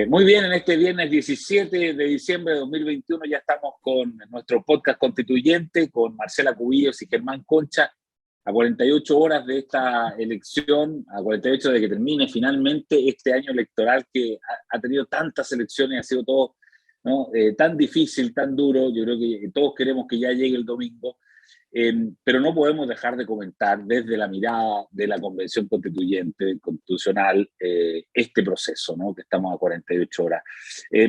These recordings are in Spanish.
Muy bien, en este viernes 17 de diciembre de 2021 ya estamos con nuestro podcast constituyente, con Marcela Cubillos y Germán Concha, a 48 horas de esta elección, a 48 de que termine finalmente este año electoral que ha tenido tantas elecciones, ha sido todo, ¿no? Tan difícil, tan duro. Yo creo que todos queremos que ya llegue el domingo. Pero no podemos dejar de comentar desde la mirada de la Convención Constituyente, Constitucional, este proceso, ¿no? Que estamos a 48 horas.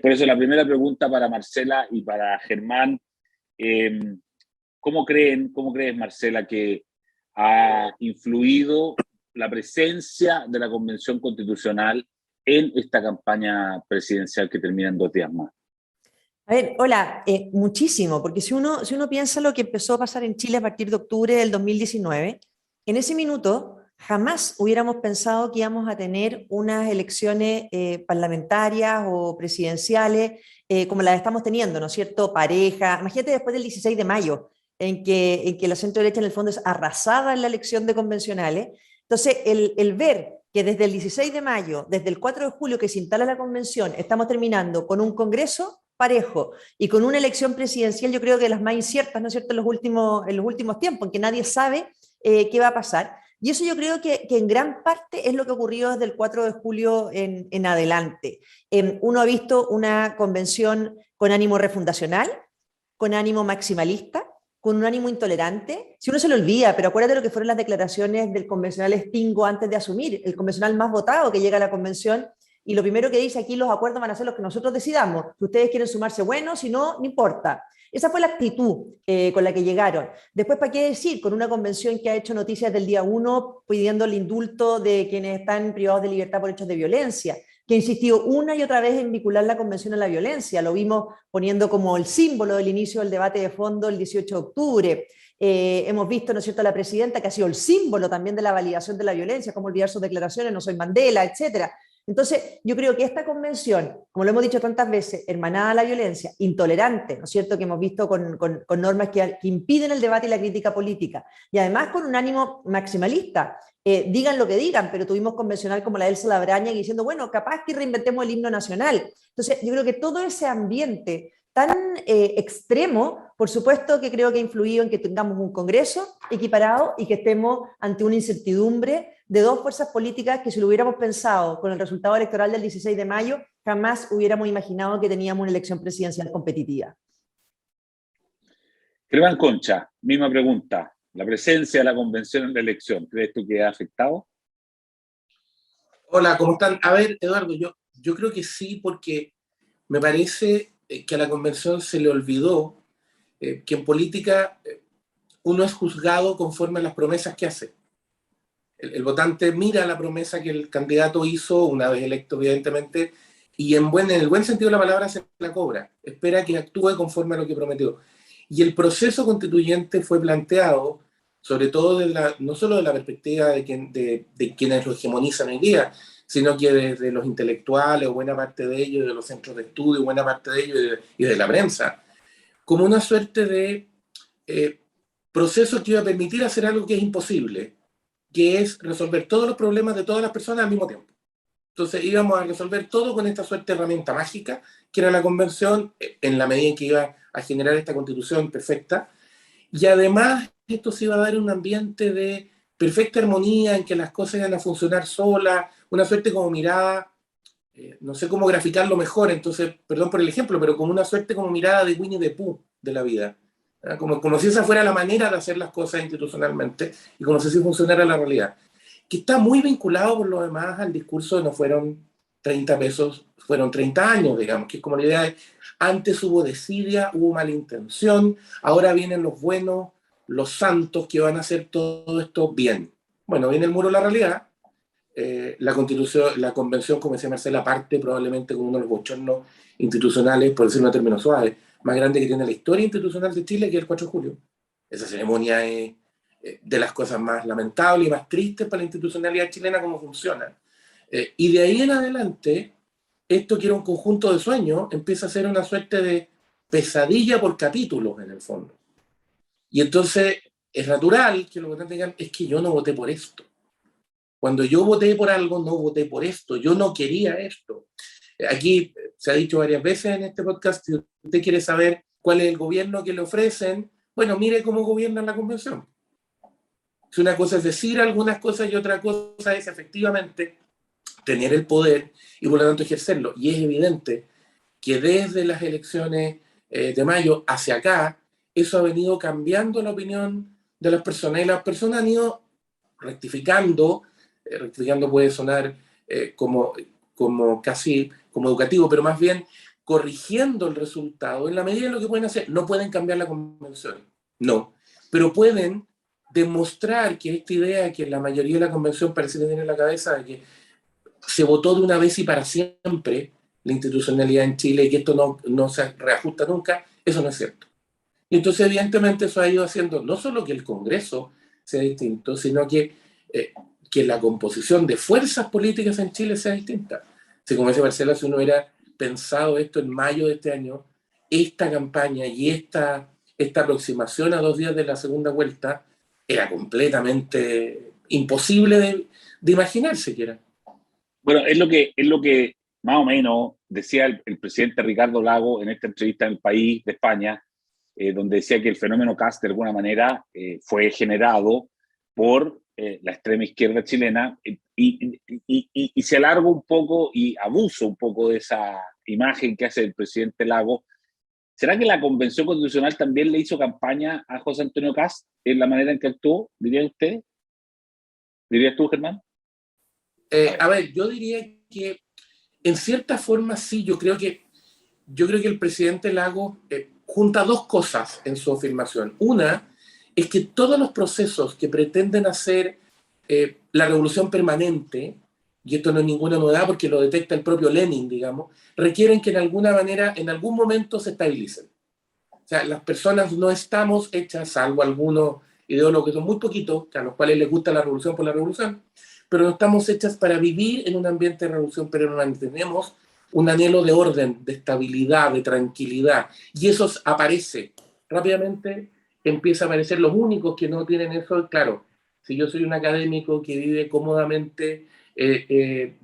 Por eso la primera pregunta para Marcela y para Germán, eh, cómo crees, Marcela, que ha influido la presencia de la Convención Constitucional en esta campaña presidencial que termina en 2 días más? A ver, hola, muchísimo, porque si uno piensa lo que empezó a pasar en Chile a partir de octubre del 2019, en ese minuto jamás hubiéramos pensado que íbamos a tener unas elecciones parlamentarias o presidenciales como las estamos teniendo, ¿no es cierto? Pareja, imagínate después del 16 de mayo, en que la centro derecha en el fondo es arrasada en la elección de convencionales. Entonces, el ver que desde el 16 de mayo, desde el 4 de julio que se instala la convención, estamos terminando con un Congreso parejo y con una elección presidencial, yo creo que de las más inciertas, ¿no es cierto?, en los últimos tiempos, en que nadie sabe qué va a pasar. Y eso yo creo que en gran parte es lo que ocurrió desde el 4 de julio en adelante. Uno ha visto una convención con ánimo refundacional, con ánimo maximalista, con un ánimo intolerante. Si uno se lo olvida, pero acuérdate lo que fueron las declaraciones del convencional Stingo antes de asumir, el convencional más votado que llega a la convención, y lo primero que dice aquí: los acuerdos van a ser los que nosotros decidamos. Si ustedes quieren sumarse, bueno, si no, no importa. Esa fue la actitud con la que llegaron. Después, ¿para qué decir? Con una convención que ha hecho noticias del día 1 pidiendo el indulto de quienes están privados de libertad por hechos de violencia, que insistió una y otra vez en vincular la convención a la violencia. Lo vimos poniendo como el símbolo del inicio del debate de fondo el 18 de octubre. Hemos visto, ¿no es cierto?, a la presidenta que ha sido el símbolo también de la validación de la violencia, como olvidar sus declaraciones, no soy Mandela, etcétera. Entonces, yo creo que esta convención, como lo hemos dicho tantas veces, hermanada a la violencia, intolerante, ¿no es cierto?, que hemos visto con normas que impiden el debate y la crítica política, y además con un ánimo maximalista. Digan lo que digan, pero tuvimos convencional como la Elsa Labraña diciendo, bueno, capaz que reinventemos el himno nacional. Entonces, yo creo que todo ese ambiente tan extremo, por supuesto que creo que ha influido en que tengamos un Congreso equiparado y que estemos ante una incertidumbre de dos fuerzas políticas que, si lo hubiéramos pensado con el resultado electoral del 16 de mayo, jamás hubiéramos imaginado que teníamos una elección presidencial competitiva. Germán Concha, misma pregunta. La presencia de la convención en la elección, ¿crees tú que ha afectado? Hola, ¿cómo están? A ver, Eduardo, yo creo que sí, porque me parece que a la convención se le olvidó que en política uno es juzgado conforme a las promesas que hace. El votante mira la promesa que el candidato hizo, una vez electo, evidentemente, y en el buen sentido de la palabra se la cobra. Espera que actúe conforme a lo que prometió. Y el proceso constituyente fue planteado, sobre todo no solo de la perspectiva de quienes lo hegemonizan hoy día, sino que desde los intelectuales, o buena parte de ellos, de los centros de estudio, buena parte de ellos, y de la prensa, como una suerte de proceso que iba a permitir hacer algo que es imposible, que es resolver todos los problemas de todas las personas al mismo tiempo. Entonces íbamos a resolver todo con esta suerte de herramienta mágica, que era la convención, en la medida en que iba a generar esta constitución perfecta. Y además esto se iba a dar un ambiente de perfecta armonía, en que las cosas iban a funcionar solas, una suerte como mirada, no sé cómo graficarlo mejor, entonces, perdón por el ejemplo, pero como una suerte como mirada de Winnie the Pooh de la vida. Como si esa fuera la manera de hacer las cosas institucionalmente y como si así funcionara la realidad. Que está muy vinculado por lo demás al discurso de no fueron 30 pesos, fueron 30 años, digamos, que es como la idea de antes hubo desidia, hubo mala intención, ahora vienen los buenos, los santos que van a hacer todo esto bien. Bueno, viene el muro de la realidad. La constitución, la convención, como decía Marcela, parte probablemente con uno de los bochornos institucionales, por decirlo en términos suaves, más grande que tiene la historia institucional de Chile, que es el 4 de julio. Esa ceremonia es de las cosas más lamentables y más tristes para la institucionalidad chilena, cómo funciona. Y de ahí en adelante, esto que era un conjunto de sueños, empieza a ser una suerte de pesadilla por capítulos, en el fondo. Y entonces es natural que los votantes digan, es que yo no voté por esto. Cuando yo voté por algo, no voté por esto. Yo no quería esto. Aquí se ha dicho varias veces en este podcast, si usted quiere saber cuál es el gobierno que le ofrecen, bueno, mire cómo gobiernan la convención. Si una cosa es decir algunas cosas y otra cosa es efectivamente tener el poder y por lo tanto ejercerlo. Y es evidente que desde las elecciones de mayo hacia acá, eso ha venido cambiando la opinión de las personas y las personas han ido rectificando. Rectificando puede sonar como casi como educativo, pero más bien corrigiendo el resultado en la medida de lo que pueden hacer. No pueden cambiar la convención, no, pero pueden demostrar que esta idea que la mayoría de la convención parece tener en la cabeza de que se votó de una vez y para siempre la institucionalidad en Chile y que esto no se reajusta nunca, eso no es cierto. Y entonces evidentemente eso ha ido haciendo no solo que el Congreso sea distinto, sino que la composición de fuerzas políticas en Chile sea distinta. Si, como dice Marcela, si uno hubiera pensado esto en mayo de este año, esta campaña y esta aproximación a 2 días de la segunda vuelta era completamente imposible de imaginar siquiera. Bueno, es lo que más o menos decía el presidente Ricardo Lagos en esta entrevista en El País de España, donde decía que el fenómeno Kast de alguna manera fue generado por la extrema izquierda chilena y se alarga un poco y abuso un poco de esa imagen que hace el presidente Lagos. ¿Será que la Convención Constitucional también le hizo campaña a José Antonio Kast en la manera en que actuó? ¿Diría usted? ¿Dirías tú, Germán? A ver, yo diría que en cierta forma sí, yo creo que el presidente Lagos junta 2 cosas en su afirmación. Una es que todos los procesos que pretenden hacer la revolución permanente, y esto no es ninguna novedad porque lo detecta el propio Lenin, digamos, requieren que en alguna manera, en algún momento se estabilicen. O sea, las personas no estamos hechas, salvo algunos ideólogos que son muy poquitos, a los cuales les gusta la revolución por la revolución, pero no estamos hechas para vivir en un ambiente de revolución, pero no tenemos un anhelo de orden, de estabilidad, de tranquilidad, y eso aparece rápidamente, empieza a aparecer los únicos que no tienen eso. Claro, si yo soy un académico que vive cómodamente,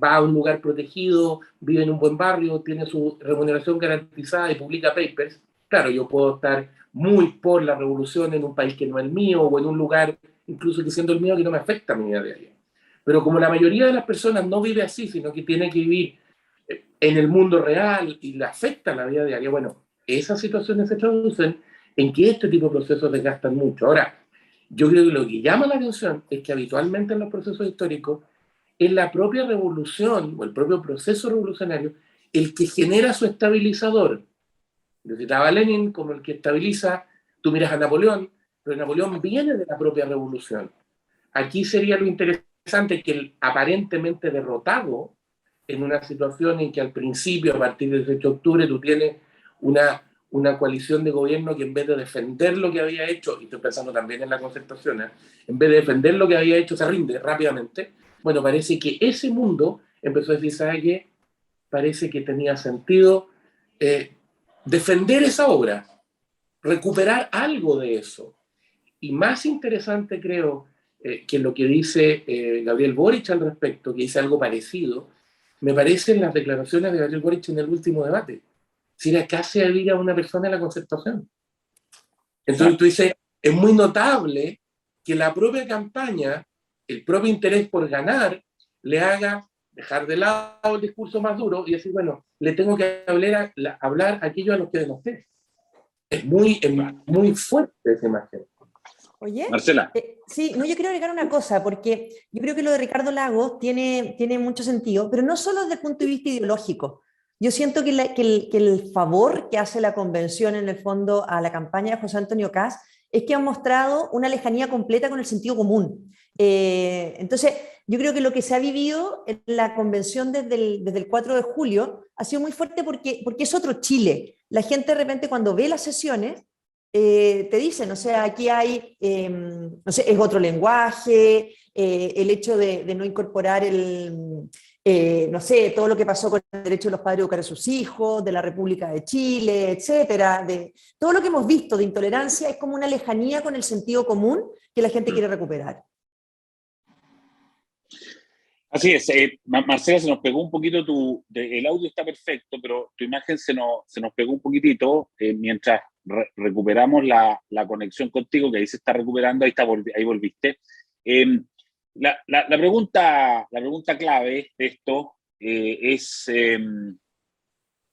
va a un lugar protegido, vive en un buen barrio, tiene su remuneración garantizada y publica papers, claro, yo puedo estar muy por la revolución en un país que no es el mío o en un lugar, incluso que siendo el mío, que no me afecta a mi vida diaria. Pero como la mayoría de las personas no vive así, sino que tiene que vivir en el mundo real y le afecta la vida diaria, bueno, esas situaciones se traducen en que este tipo de procesos desgastan mucho. Ahora, yo creo que lo que llama la atención es que habitualmente en los procesos históricos es la propia revolución o el propio proceso revolucionario el que genera su estabilizador. Yo citaba a Lenin como el que estabiliza, tú miras a Napoleón, pero Napoleón viene de la propia revolución. Aquí sería lo interesante que el aparentemente derrotado, en una situación en que al principio, a partir del 18 de octubre, tú tienes una coalición de gobierno que en vez de defender lo que había hecho, y estoy pensando también en la concertación, en vez de defender lo que había hecho, se rinde rápidamente. Bueno, parece que ese mundo empezó a decir, ¿sabe qué? Parece que tenía sentido defender esa obra, recuperar algo de eso. Y más interesante creo que lo que dice Gabriel Boric al respecto, que dice algo parecido, me parecen las declaraciones de Gabriel Boric en el último debate. Si era casi había una persona en la concertación. Entonces tú dices, es muy notable que la propia campaña, el propio interés por ganar, le haga dejar de lado el discurso más duro y decir, bueno, le tengo que hablar a aquellos a los que denosté. Es muy fuerte esa imagen. Oye, Marcela. Sí, no, yo quiero agregar una cosa, porque yo creo que lo de Ricardo Lagos tiene mucho sentido, pero no solo desde el punto de vista ideológico. Yo siento que el favor que hace la convención en el fondo a la campaña de José Antonio Kast es que han mostrado una lejanía completa con el sentido común. Entonces, yo creo que lo que se ha vivido en la convención desde el 4 de julio ha sido muy fuerte porque es otro Chile. La gente de repente cuando ve las sesiones te dicen, o sea, aquí hay, no sé, es otro lenguaje, el hecho de no incorporar no sé, todo lo que pasó con el derecho de los padres a educar a sus hijos, de la República de Chile, etcétera, de todo lo que hemos visto de intolerancia es como una lejanía con el sentido común que la gente quiere recuperar. Así es, Marcela, se nos pegó un poquito el audio está perfecto, pero tu imagen se nos pegó un poquitito mientras recuperamos la conexión contigo, que ahí se está recuperando, ahí volviste. Eh, la pregunta clave de esto es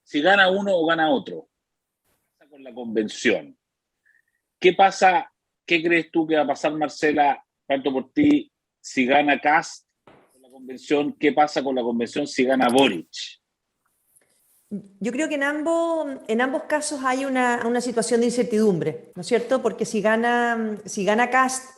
si gana uno o gana otro. ¿Qué pasa con la convención? ¿Qué pasa? ¿Qué crees tú que va a pasar, Marcela, tanto por ti, si gana Kast con la convención? ¿Qué pasa con la convención si gana Boric? Yo creo que en ambos casos hay una situación de incertidumbre, ¿no es cierto? Porque si gana Kast,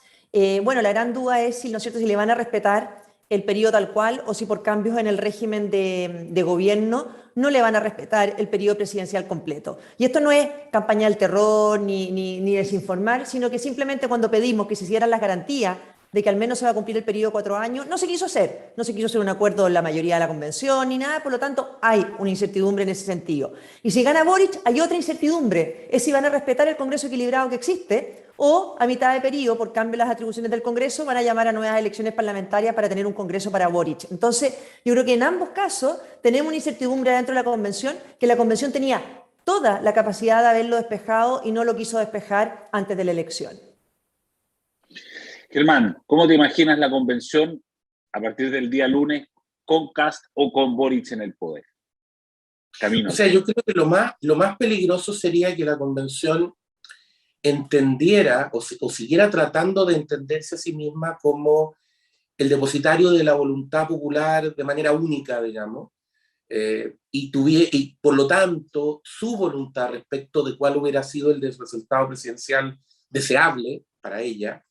bueno, la gran duda es si, ¿no es cierto?, si le van a respetar el periodo tal cual o si por cambios en el régimen de gobierno no le van a respetar el periodo presidencial completo. Y esto no es campaña del terror ni desinformar, sino que simplemente cuando pedimos que se hicieran las garantías de que al menos se va a cumplir el periodo de 4 años, no se quiso hacer. No se quiso hacer un acuerdo en la mayoría de la convención ni nada, por lo tanto hay una incertidumbre en ese sentido. Y si gana Boric, hay otra incertidumbre, es si van a respetar el Congreso equilibrado que existe o a mitad de periodo, por cambio de las atribuciones del Congreso, van a llamar a nuevas elecciones parlamentarias para tener un Congreso para Boric. Entonces, yo creo que en ambos casos tenemos una incertidumbre dentro de la convención, que la convención tenía toda la capacidad de haberlo despejado y no lo quiso despejar antes de la elección. Germán, ¿cómo te imaginas la convención a partir del día lunes con Kast o con Boric en el poder? O sea, yo creo que lo más peligroso sería que la convención entendiera o siguiera tratando de entenderse a sí misma como el depositario de la voluntad popular de manera única, digamos, y por lo tanto su voluntad respecto de cuál hubiera sido el resultado presidencial deseable para ella,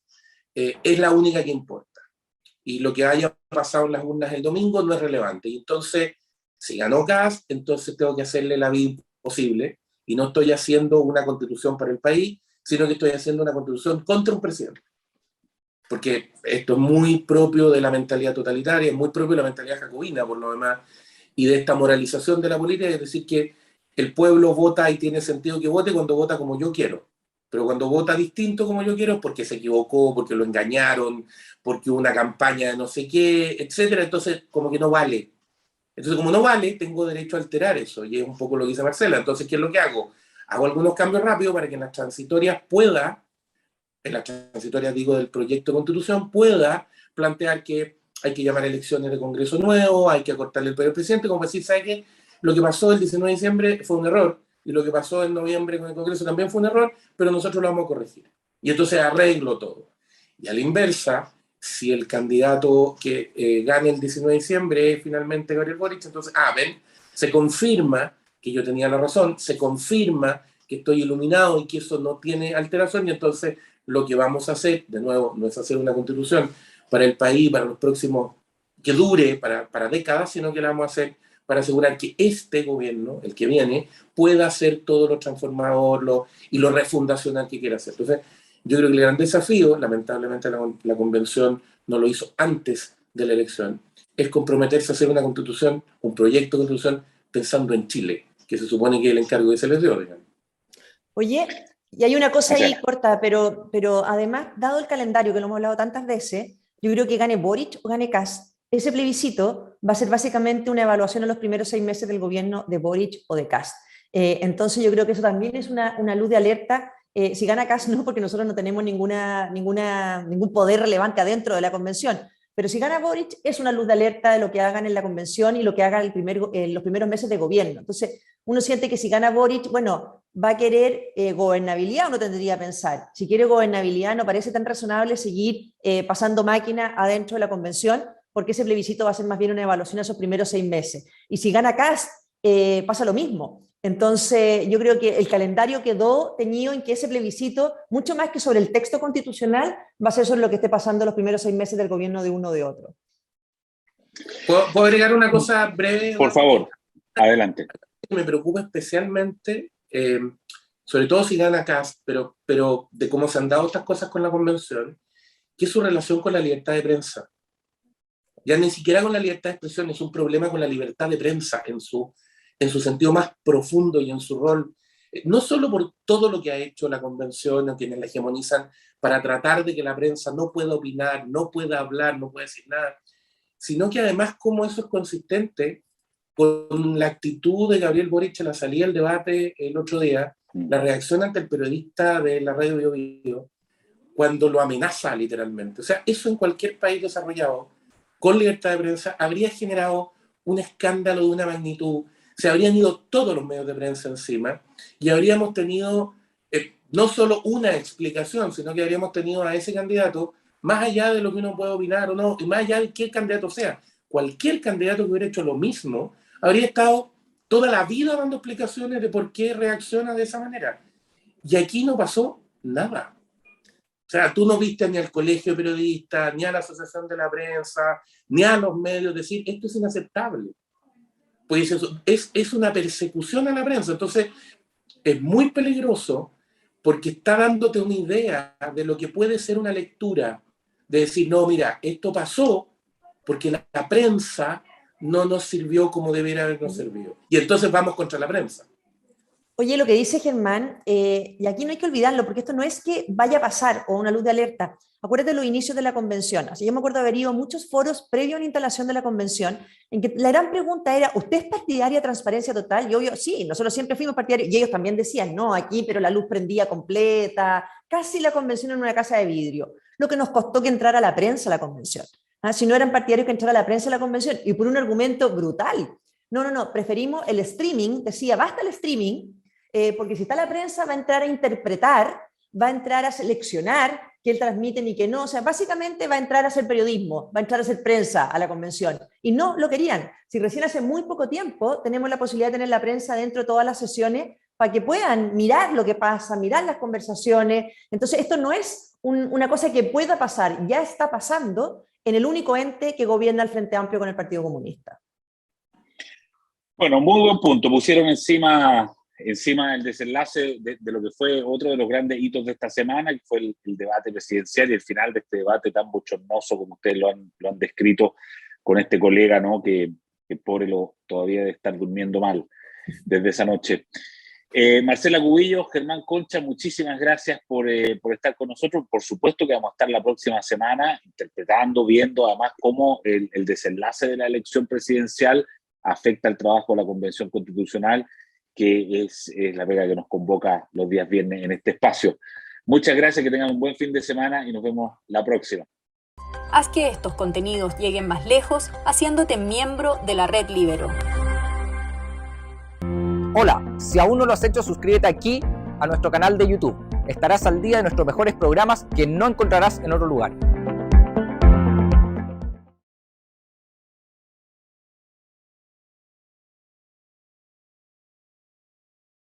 es la única que importa. Y lo que haya pasado en las urnas el domingo no es relevante. Y entonces, si ganó Kast, entonces tengo que hacerle la vida imposible, y no estoy haciendo una constitución para el país, sino que estoy haciendo una constitución contra un presidente. Porque esto es muy propio de la mentalidad totalitaria, es muy propio de la mentalidad jacobina, por lo demás, y de esta moralización de la política, es decir, que el pueblo vota y tiene sentido que vote cuando vota como yo quiero. Pero cuando vota distinto como yo quiero es porque se equivocó, porque lo engañaron, porque hubo una campaña de no sé qué, etcétera. Entonces, como que no vale. Entonces, como no vale, tengo derecho a alterar eso. Y es un poco lo que dice Marcela. Entonces, ¿qué es lo que hago? Hago algunos cambios rápidos para que en las transitorias digo, del proyecto de constitución, pueda plantear que hay que llamar a elecciones de Congreso nuevo, hay que acortarle el periodo del presidente, como decir, ¿sabe qué? Lo que pasó el 19 de diciembre fue un error, y lo que pasó en noviembre con el Congreso también fue un error, pero nosotros lo vamos a corregir. Y entonces arreglo todo. Y a la inversa, si el candidato que gane el 19 de diciembre es finalmente Gabriel Boric, entonces, ven, se confirma que yo tenía la razón, se confirma que estoy iluminado y que eso no tiene alteración, y entonces lo que vamos a hacer, de nuevo, no es hacer una constitución para el país, para los próximos, que dure para décadas, sino que la vamos a hacer para asegurar que este gobierno, el que viene, pueda hacer todo lo transformador y lo refundacional que quiera hacer. Entonces, yo creo que el gran desafío, lamentablemente la convención no lo hizo antes de la elección, es comprometerse a hacer una constitución, un proyecto de constitución pensando en Chile, que se supone que es el encargo que se les dio, digamos. Oye, y hay una cosa ahí corta, pero además, dado el calendario que lo hemos hablado tantas veces, yo creo que gane Boric o gane Kast, ese plebiscito va a ser básicamente una evaluación en los primeros 6 meses del gobierno de Boric o de Kast. Entonces yo creo que eso también es una luz de alerta. Si gana Kast no, porque nosotros no tenemos ningún poder relevante adentro de la convención, pero si gana Boric es una luz de alerta de lo que hagan en la convención y lo que hagan los primeros meses de gobierno. Entonces uno siente que si gana Boric, bueno, va a querer gobernabilidad, uno tendría que pensar. Si quiere gobernabilidad, no parece tan razonable seguir pasando máquina adentro de la convención, porque ese plebiscito va a ser más bien una evaluación a esos primeros 6 meses. Y si gana Kast, pasa lo mismo. Entonces, yo creo que el calendario quedó teñido en que ese plebiscito, mucho más que sobre el texto constitucional, va a ser sobre lo que esté pasando los primeros 6 meses del gobierno de uno o de otro. ¿Puedo agregar una cosa breve? Por favor, adelante. Me preocupa especialmente, sobre todo si gana Kast, pero de cómo se han dado estas cosas con la convención, que es su relación con la libertad de prensa. Ya ni siquiera con la libertad de expresión, es un problema con la libertad de prensa en su sentido más profundo y en su rol, no solo por todo lo que ha hecho la convención o quienes la hegemonizan para tratar de que la prensa no pueda opinar, no pueda hablar, no pueda decir nada, sino que además cómo eso es consistente con la actitud de Gabriel Boric a la salida del debate el otro día, la reacción ante el periodista de la radio Bio Bio, cuando lo amenaza literalmente. O sea, eso en cualquier país desarrollado, con libertad de prensa, habría generado un escándalo de una magnitud, se habrían ido todos los medios de prensa encima y habríamos tenido no solo una explicación, sino que habríamos tenido a ese candidato, más allá de lo que uno puede opinar o no, y más allá de qué candidato sea, cualquier candidato que hubiera hecho lo mismo, habría estado toda la vida dando explicaciones de por qué reacciona de esa manera. Y aquí no pasó nada. O sea, tú no viste ni al colegio de periodistas, ni a la asociación de la prensa, ni a los medios decir, esto es inaceptable. Pues eso, es una persecución a la prensa. Entonces, es muy peligroso porque está dándote una idea de lo que puede ser una lectura, de decir, no, mira, esto pasó porque la prensa no nos sirvió como debería habernos servido. Y entonces vamos contra la prensa. Oye, lo que dice Germán, y aquí no hay que olvidarlo, porque esto no es que vaya a pasar o una luz de alerta. Acuérdate de los inicios de la convención. Así yo me acuerdo de haber ido a muchos foros previo a la instalación de la convención, en que la gran pregunta era, ¿usted es partidaria de transparencia total? Y obvio, sí, nosotros siempre fuimos partidarios, y ellos también decían, no, aquí, pero la luz prendía completa, casi la convención en una casa de vidrio. Lo que nos costó que entrara la prensa a la convención. Si no eran partidarios que entrara la prensa a la convención, y por un argumento brutal. No, preferimos el streaming, decía, basta el streaming, porque si está la prensa va a entrar a interpretar, va a entrar a seleccionar qué transmiten y qué no, o sea, básicamente va a entrar a hacer periodismo, va a entrar a hacer prensa a la convención, y no lo querían. Si recién hace muy poco tiempo tenemos la posibilidad de tener la prensa dentro de todas las sesiones para que puedan mirar lo que pasa, mirar las conversaciones, entonces esto no es una cosa que pueda pasar, ya está pasando en el único ente que gobierna el Frente Amplio con el Partido Comunista. Bueno, muy buen punto, pusieron encima el desenlace de lo que fue otro de los grandes hitos de esta semana, que fue el debate presidencial y el final de este debate tan bochornoso como ustedes lo han descrito con este colega, ¿no? que pobre todavía debe estar durmiendo mal desde esa noche. Marcela Cubillos, Germán Concha, muchísimas gracias por estar con nosotros. Por supuesto que vamos a estar la próxima semana interpretando, viendo además cómo el desenlace de la elección presidencial afecta el trabajo de la Convención Constitucional, que es la pega que nos convoca los días viernes en este espacio. Muchas gracias, que tengan un buen fin de semana y nos vemos la próxima. Haz que estos contenidos lleguen más lejos haciéndote miembro de la Red Libero. Hola, si aún no lo has hecho, suscríbete aquí a nuestro canal de YouTube. Estarás al día de nuestros mejores programas que no encontrarás en otro lugar.